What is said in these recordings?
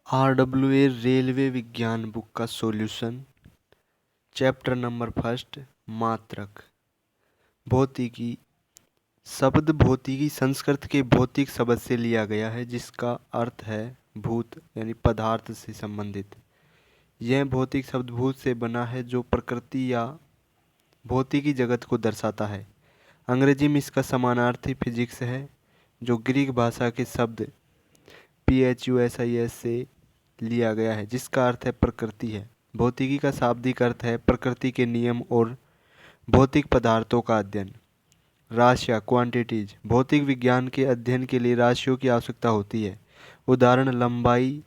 RWA railway विज्ञान book का solution. Chapter number first, मात्रक। भौतिकी। शब्द भौतिकी संस्कृत के भौतिक शब्द से लिया गया है, जिसका अर्थ है भूत यानी पदार्थ से संबंधित। यह भौतिक शब्द भूत से बना है, जो प्रकृति या भौतिकी जगत को दर्शाता है। अंग्रेजी में इसका समानार्थी फिजिक्स है, जो ग्रीक भाषा के शब्द PHUSIS से लिया गया है, जिसका अर्थ है प्रकृति है। भौतिकी का शाब्दिक अर्थ है प्रकृति के नियम और भौतिक पदार्थों का अध्ययन। राशियाँ, क्वांटिटीज। भौतिक विज्ञान के अध्ययन के लिए राशियों की आवश्यकता होती है। उदाहरण लंबाई,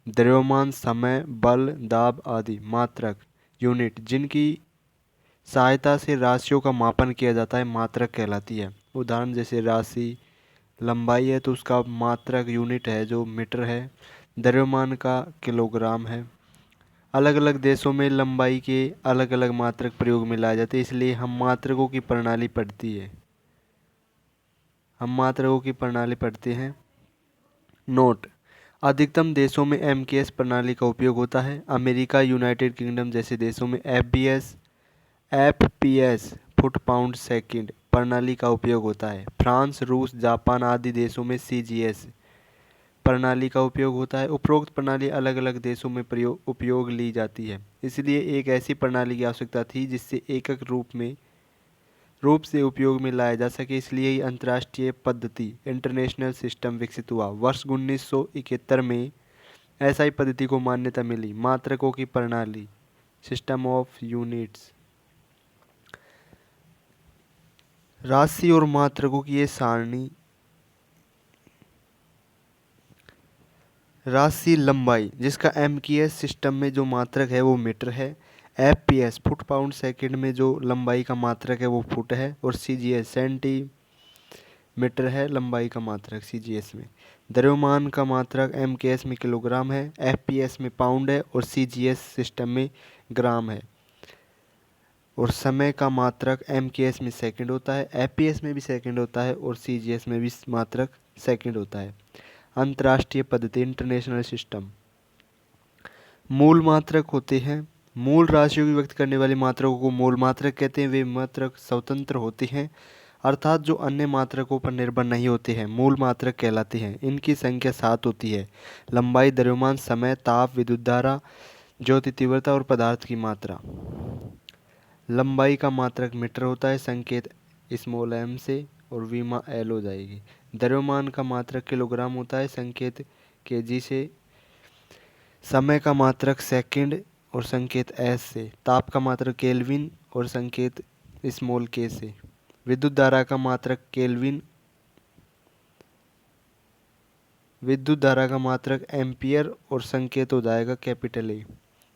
द्रव्यमान, समय, बल, दाब आदि। मात्रक, यूनिट, जिनकी सहायता से राशियों का मापन किया जाता है, मात्रक कहलाती है। उदाहरण जैसे राशि लंबाई है तो उसका मात्रक यूनिट है जो मीटर है। द्रव्यमान का किलोग्राम है। अलग अलग देशों में लंबाई के अलग अलग मात्रक प्रयोग में लाए जाते हैं, इसलिए हम मात्रकों की प्रणाली पढ़ते हैं। नोट: अधिकतम देशों में MKS प्रणाली का उपयोग होता है। अमेरिका, यूनाइटेड किंगडम जैसे देशों में FPS फुट पाउंड सेकंड प्रणाली का उपयोग होता है। फ्रांस, रूस, जापान आदि देशों में CGS प्रणाली का उपयोग होता है। उपरोक्त प्रणाली अलग अलग देशों में उपयोग ली जाती है, इसलिए एक ऐसी प्रणाली की आवश्यकता थी जिससे एकक रूप से उपयोग में लाया जा सके। इसलिए ही अंतर्राष्ट्रीय पद्धति इंटरनेशनल सिस्टम विकसित हुआ। वर्ष 1971 में SI पद्धति को मान्यता मिली। मात्रकों की प्रणाली, सिस्टम ऑफ यूनिट्स। राशि और मात्रकों की ये सारणी। राशि लंबाई, जिसका MKS सिस्टम में जो मात्रक है वो मीटर है। FPS फुट पाउंड सेकंड में जो लंबाई का मात्रक है वो फुट है। और CGS सेंटीमीटर है लंबाई का मात्रक CGS में। द्रव्यमान का मात्रक MKS में किलोग्राम है, FPS में पाउंड है और CGS सिस्टम में ग्राम है। और समय का मात्रक MKS में सेकंड होता है, FPS में भी सेकंड होता है और CGS में भी मात्रक सेकंड होता है। अंतर्राष्ट्रीय पद्धति इंटरनेशनल सिस्टम। मूल मात्रक होते हैं। मूल राशियों की व्यक्त करने वाली मात्रकों को मूल मात्रक कहते हैं। वे मात्रक स्वतंत्र होते हैं, अर्थात जो अन्य मात्रकों पर निर्भर नहीं होते हैं, मूल मात्रक कहलाते हैं। इनकी संख्या 7 होती है: लंबाई, द्रव्यमान, समय, ताप, विद्युत धारा, ज्योति तीव्रता और पदार्थ की मात्रा। लंबाई का मात्रक मीटर होता है, संकेत m से, और विमा L हो जाएगी। द्रव्यमान का मात्रक किलोग्राम होता है, संकेत kg से। समय का मात्रक सेकंड और संकेत S से। ताप का मात्रक केल्विन और संकेत k से। विद्युत धारा का मात्रक केल्विन, विद्युत धारा का मात्रक एम्पियर और संकेत हो जाएगा A।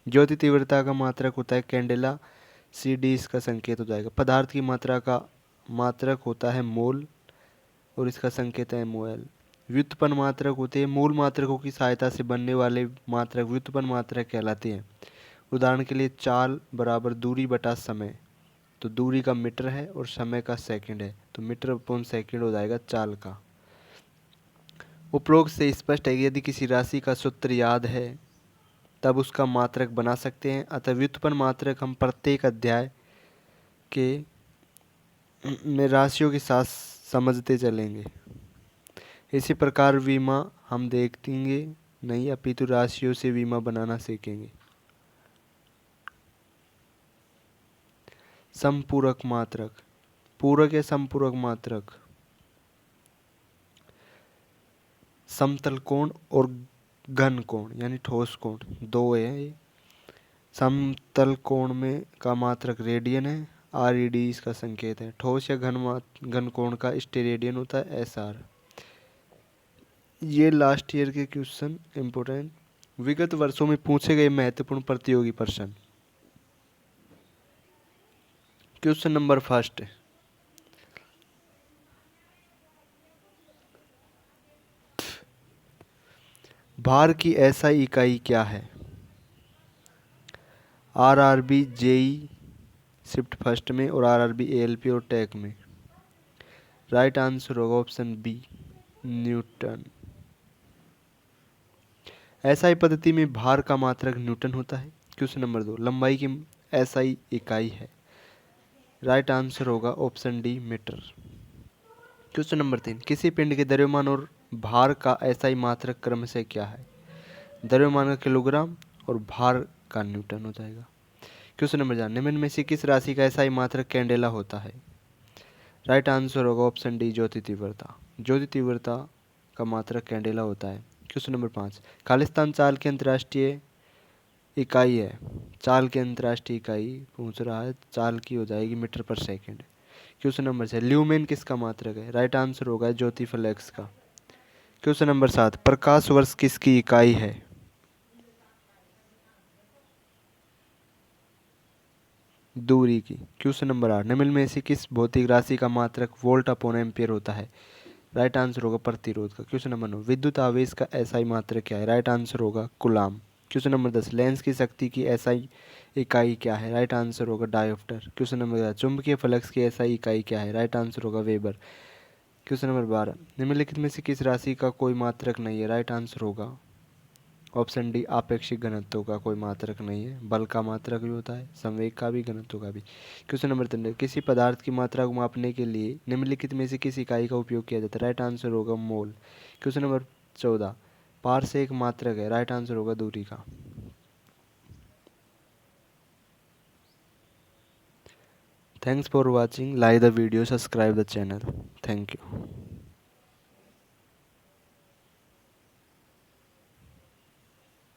ज्योति तीव्रता का मात्रक होता है कैंडेला, CD इसका संकेत हो जाएगा। पदार्थ की मात्रा का मात्रक होता है मोल और इसका संकेत है MOL। व्युत्पन्न मात्रक होते हैं। मूल मात्रकों की सहायता से बनने वाले मात्रक व्युत्पन्न मात्रक कहलाते हैं। उदाहरण के लिए चाल बराबर दूरी बटा समय, तो दूरी का मीटर है और समय का सेकंड है, तो मीटर अपॉन सेकंड हो जाएगा चाल का। उपरोक्त से स्पष्ट है कि यदि किसी राशि का सूत्र याद है तब उसका मात्रक बना सकते हैं। अतः व्युत्पन्न मात्रक हम प्रत्येक अध्याय के में राशियों के साथ समझते चलेंगे। इसी प्रकार विमा हम देखेंगे नहीं, अपितु राशियों से विमा बनाना सीखेंगे। समपूरक मात्रक। पूरक या समपूरक मात्रक। समतल कोण और घन कोण यानी ठोस कोण दो है। समतल कोण में का मात्रक रेडियन है, RED इसका संकेत है। ठोस या घन कोण का स्टेरेडियन होता है SR। ये लास्ट ईयर के क्वेश्चन इम्पोर्टेंट, विगत वर्षों में पूछे गए महत्वपूर्ण प्रतियोगी प्रश्न। क्वेश्चन नंबर फर्स्ट, भार की SI इकाई क्या है? RRB JEE शिफ्ट फर्स्ट में और RRB ALP और टेक में। राइट आंसर होगा ऑप्शन बी, न्यूटन। एसआई पद्धति में भार का मात्रक न्यूटन होता है। क्वेश्चन नंबर 2, लंबाई की एसआई इकाई है। राइट आंसर होगा option d metre. Question number 3, किसी पिंड के द्रव्यमान और भार का एसआई मात्रक क्रम से क्या है। द्रव्यमान का किलोग्राम और भार का न्यूटन हो जाएगा। क्वेश्चन नंबर 4, निम्न में से किस राशि का एसआई मात्रक कैंडेला होता है। राइट आंसर होगा ऑप्शन डी ज्योति तीव्रता। ज्योति तीव्रता का मात्रक कैंडेला होता है। क्वेश्चन नंबर 5, खालिस्तान चाल की अंतर्राष्ट्रीय इकाई है। चाल की अंतर्राष्ट्रीय इकाई पूछ रहा है, चाल की हो जाएगी मीटर पर सेकंड। क्वेश्चन नंबर 6, ल्यूमेन किसका मात्रक है। राइट आंसर होगा ज्योति फ्लैक्स का। क्वेश्चन नंबर 7, प्रकाश वर्ष किसकी इकाई है। दूरी की। क्वेश्चन नंबर 8, निम्न में से किस भौतिक राशि का मात्रक वोल्ट अपॉन एम्पियर होता है। राइट आंसर होगा प्रतिरोध का। क्वेश्चन नंबर 9, विद्युत आवेश का एसआई मात्रक क्या है। राइट आंसर होगा कूलाम। क्वेश्चन नंबर 10, लेंस की शक्ति की एसआई इकाई क्या है। राइट आंसर होगा डायोप्टर। क्वेश्चन नंबर 11, चुंबकीय फ्लक्स की एसआई इकाई क्या है। राइट आंसर होगा वेबर। क्वेश्चन नंबर 12, निम्नलिखित में से किस राशि का कोई मात्रक नहीं है। राइट आंसर होगा ऑप्शन डी आपेक्षिक घनत्व का कोई मात्रक नहीं है। बल का मात्रक भी होता है, संवेग का भी, घनत्व का भी। क्वेश्चन नंबर 13, किसी पदार्थ की मात्रा को मापने के लिए निम्नलिखित में से किस इकाई का उपयोग किया जाता है। राइट आंसर होगा मोल। क्वेश्चन नंबर 14, पार से एक मात्रक है। राइट आंसर होगा दूरी का। Thanks for watching, like the video, subscribe the channel. Thank you.